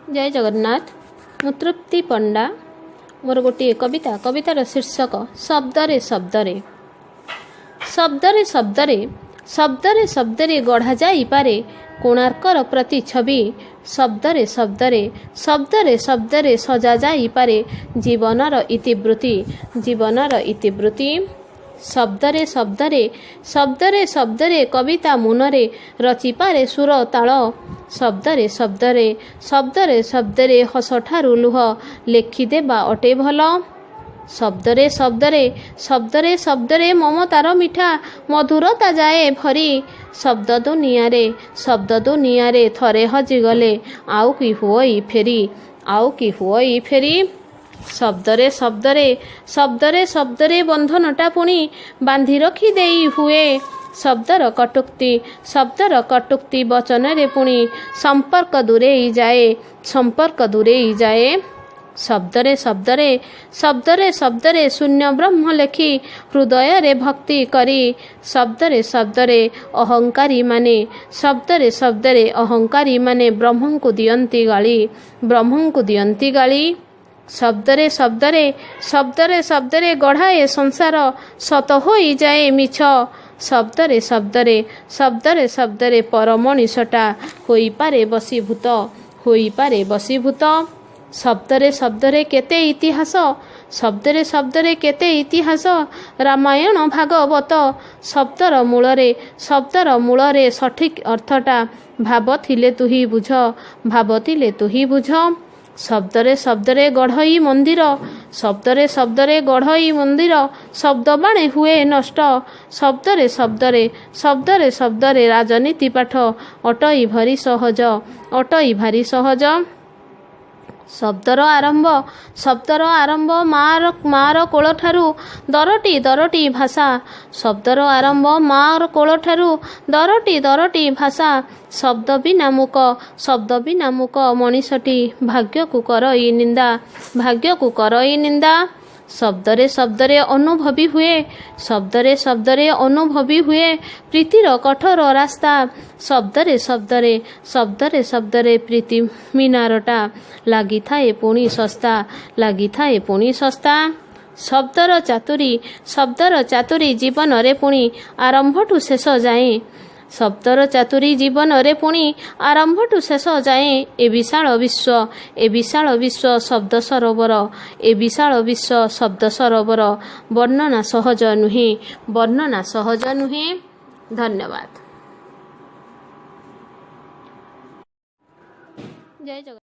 जय जगन्नाथ। मु तृप्ति पंडा। मोर गोटे कविता कवितार शीर्षक शब्दरे शब्दरे। शब्दरे शब्दरे शब्दरे शब्दरे गढ़ा जाई पारे कोणार्कर प्रतिछवि। शब्दरे शब्दरे शब्दरे शब्दरे सजा जाई पारे जीवनर इतिवृत्ति जीवनर इतिवृत्ति। शब्दरे शब्दरे शब्दरे शब्दरे कविता मुनरे रचिपारे सुर ताल। शब्दरे शब्दरे शब्दरे शब्दरे हसठारु लुह लेखिदेबा अटे भल। शब्दरे शब्दरे शब्दरे शब्दरे ममतार मिठा मधुरता जाए भरी। शब्द दुनियारे थरे हजिगले आउ कि हुई फेरी आउ कि हुई फेरी। शब्दरे शब्दरे शब्दरे शब्दरे बंधनटा पुणी बांधि रखी देई हुए। शब्दर कटुक्ति वचन रे पुणी संपर्क दूरेई जाए। शब्दरे शब्दरे शब्दरे शब्दरे शून्य ब्रह्म लेखी हृदय रे भक्ति करी। शब्दरे शब्दरे अहंकारी माने शब्दरे शब्दरे अहंकारी माने ब्रह्म को दियंती गाली। शब्दरे शब्दरे शब्दरे शब्दरे गढ़ाए संसार सत होई जाए मिछ। शब्दरे शब्दरे शब्दरे शब्दरे पर मनीषटा होई पारे बसीभूत। शब्दरे शब्दरे केते इतिहास शब्दरे शब्दरे केते इतिहास रामायण भागवत। शब्दर मूलरे सठिक अर्थटा भाबथिले तुही बुझ। शब्दरे शब्दरे गढ़ई मंदिर शब्दरे शब्दरे गढ़ई मंदिर शब्द बाणे हुए नष्ट। शब्दरे शब्दरे शब्दरे शब्दरे राजनीति पाठ अटई भारी सहज। शब्दर आरंभ मार कोल ठारू दरटी भाषा। शब्दर आरंभ मार कोल ठारू दरटी भाषा। शब्द बिना मुक मनीषटी भाग्य को करई निंदा। शब्दरे शब्दरे अनुभवी हुए प्रीतिर कठोर रास्ता। शब्दरे शब्दरे शब्दरे शब्दरे प्रीति मीनारटा लगी थाए पुणी सस्ता। शब्दर चातुरी जीवन रे पुणी आरंभठू शेष जाए। शब्दर चातुरी जीवन रे पुणी आरंभठू शेष जाए। ए विशाल विश्व शब्द सरोवर वर्णना सहज नुहे। धन्यवाद। जय जगन्नाथ।